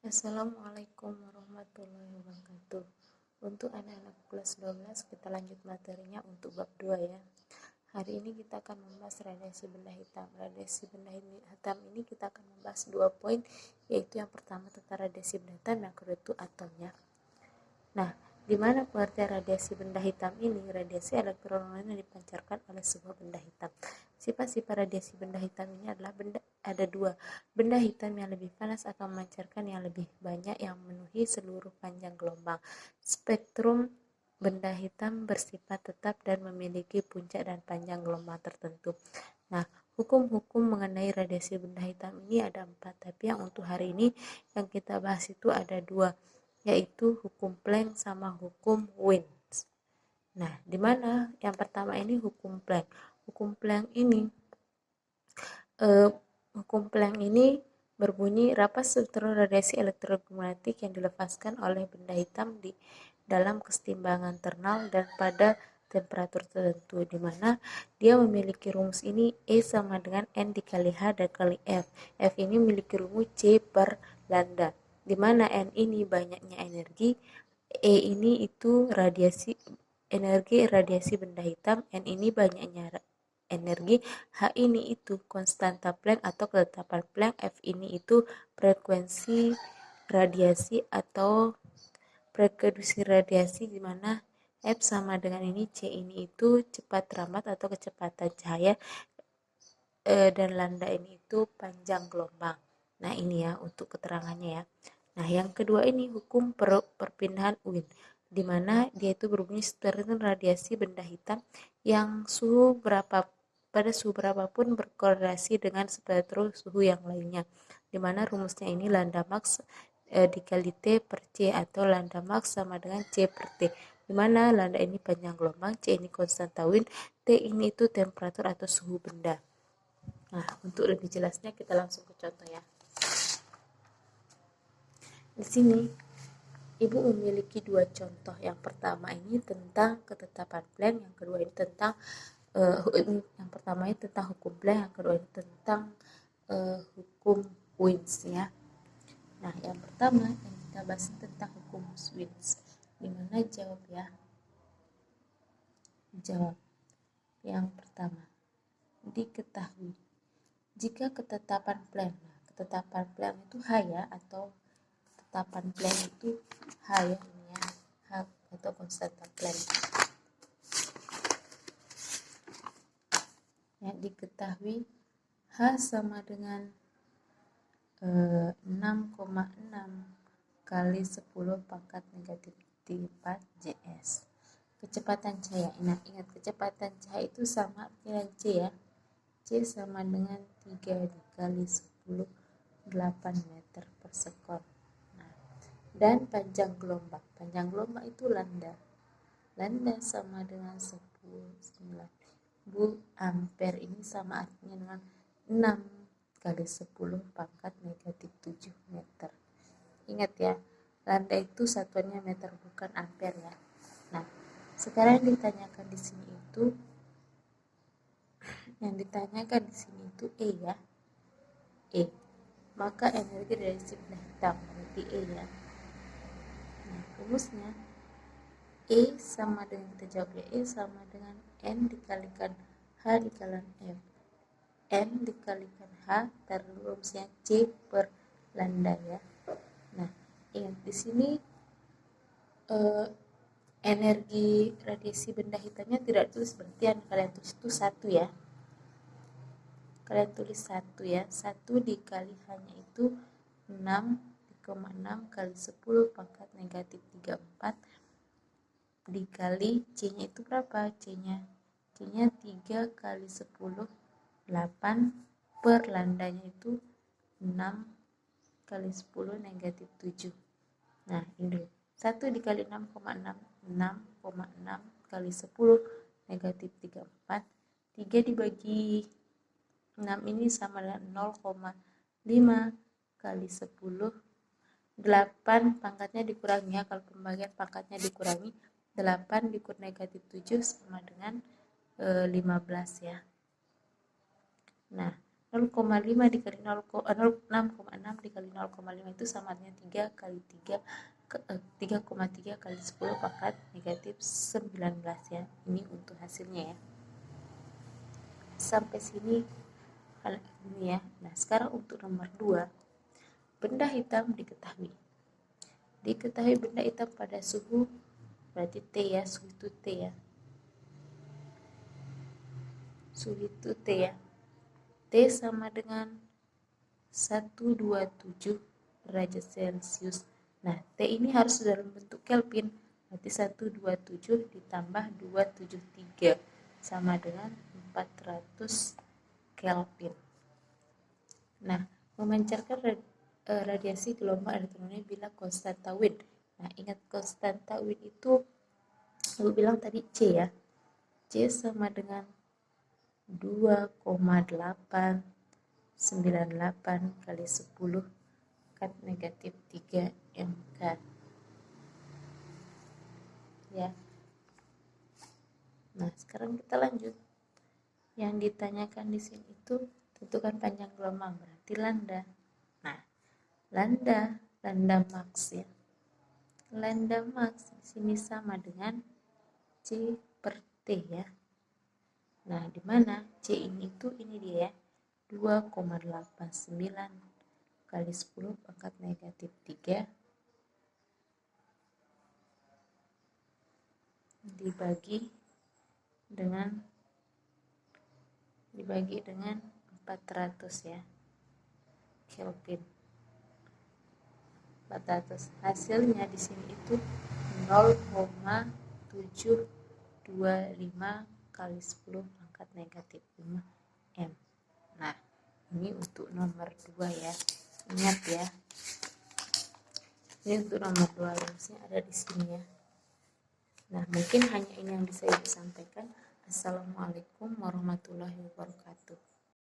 Assalamualaikum warahmatullahi wabarakatuh. Untuk anak-anak kelas 12 kita lanjut materinya untuk bab 2 ya. Hari ini kita akan membahas radiasi benda hitam. Radiasi benda hitam ini kita akan membahas 2 poin, yaitu yang pertama tentang radiasi benda hitam, yang kedua itu atomnya. Nah, di mana pengertian radiasi benda hitam ini? Radiasi elektromagnetik yang dipancarkan oleh sebuah benda hitam. Sifat-sifat radiasi benda hitam ini adalah ada dua. Benda hitam yang lebih panas akan memancarkan yang lebih banyak yang memenuhi seluruh panjang gelombang. Spektrum benda hitam bersifat tetap dan memiliki puncak dan panjang gelombang tertentu. Nah, hukum-hukum mengenai radiasi benda hitam ini ada 4, tapi yang untuk hari ini yang kita bahas itu ada 2, yaitu hukum Planck sama hukum Wien. Nah, di mana yang pertama ini hukum Planck. Hukum Planck ini berbunyi rapat struktur radiasi elektromagnetik yang dilepaskan oleh benda hitam di dalam kesetimbangan thermal dan pada temperatur tertentu, di mana dia memiliki rumus ini E sama dengan N dikali H dikali F. F ini memiliki rumus C per lambda, di mana N ini banyaknya energi, E ini itu energi radiasi benda hitam, N ini banyaknya energi, H ini itu konstanta Planck atau ketetapan Planck, F ini itu frekuensi radiasi atau frekuensi radiasi, di mana F sama dengan ini, C ini itu cepat rambat atau kecepatan cahaya, dan lambda ini itu panjang gelombang. Nah, ini ya untuk keterangannya ya. Nah, yang kedua ini hukum perpindahan Wien, di mana dia itu berbunyi spektrum radiasi benda hitam yang pada suhu berapapun berkorelasi dengan spektrum suhu yang lainnya, di mana rumusnya ini lambda max dikali T per C, atau lambda max sama dengan C per T, di mana lambda ini panjang gelombang, C ini konstanta Wien, T ini itu temperatur atau suhu benda. Nah, untuk lebih jelasnya kita langsung ke contoh ya. Di sini Ibu memiliki 2 contoh. Yang pertama ini tentang ketetapan Planck, yang kedua ini tentang yang pertama ini tentang hukum Planck, yang kedua ini tentang hukum Wien ya. Nah, yang pertama yang kita bahas tentang hukum Wien. Dimana jawab ya? Jawab. Yang pertama, diketahui jika ketetapan Planck, ketetapan Planck itu H ya, atau ketetapan Planck itu H ya, ini ya, H atau konstanta Planck. Yang diketahui H sama dengan 6,6 kali 10 pangkat negatif 4 JS. Kecepatan cahaya. Nah, ingat kecepatan cahaya itu sama dengan C ya. C sama dengan 3 dikali 10 8 meter per sekon. Nah, dan panjang gelombang itu lambda. Lambda sama dengan 10,9 ampere, ini sama artinya dengan 6 kali 10 pangkat negatif 7 meter. Ingat ya, lambda itu satuannya meter bukan ampere ya. Nah, sekarang yang ditanyakan di sini itu E ya. E. Maka energi dari benda hitam berarti E ya. Nah, rumusnya E sama dengan, kita jawab ya, E sama dengan N dikalikan H dikalikan F. N dikalikan H, taruh rumusnya C per lambda ya. Nah, ingat di sini energi radiasi benda hitamnya tidak tulis, berarti yang kalian tulis itu 1 ya. Kalian tulis 1 ya. 1 dikali hanya itu 6,6 kali 10 pangkat negatif 34 dikali C-nya itu berapa? C-nya 3 kali 10 8 per lambdanya itu 6 kali 10 negatif 7. Nah, ini 1 dikali 6,6 kali 10 negatif 34. 3 dibagi 6 ini sama dengan 0,5 kali 10. 8 pangkatnya dikurangi ya, kalau pembagian pangkatnya dikurangi, 8 dikur negatif 7 sama dengan 15 ya. Nah, 0,5 dikali 6,6 dikali 0,5 itu sama dengan 3 kali 3 3,3 kali 10 pangkat negatif 19 ya. Ini untuk hasilnya ya. Sampai sini hal ini ya. Nah, sekarang untuk nomor 2. Benda hitam diketahui. Diketahui benda hitam pada suhu berarti T ya, suhu itu T ya. Suhu itu T ya. T sama dengan 127 derajat Celcius. Nah, T ini harus dalam bentuk Kelvin. Berarti 127 ditambah 273 sama dengan 400 Kelvin. Nah, memancarkan radiasi gelombang elektromagnetik bila konstanta Wien. Nah, ingat konstanta Wien itu aku bilang tadi C ya. C sama dengan 2,898 kali 10 kan negatif 3 MK ya. Nah, sekarang kita lanjut. Yang ditanyakan di sini itu tentukan panjang gelombang, berarti lambda. Nah, lambda max ya. Lambda max di sini sama dengan C per T ya. Nah, di mana C ini dia ya. 2,89 kali 10 pangkat negatif 3 dibagi dengan 400 ya. Kelvin. 400. Hasilnya di sini itu 0,725 kali 10 pangkat negatif 5 M. Nah, ini untuk nomor 2 ya. Ingat ya. Ini untuk nomor 2, rumusnya ada di sini ya. Nah, mungkin hanya ini yang bisa Ibu sampaikan. Assalamualaikum warahmatullahi wabarakatuh.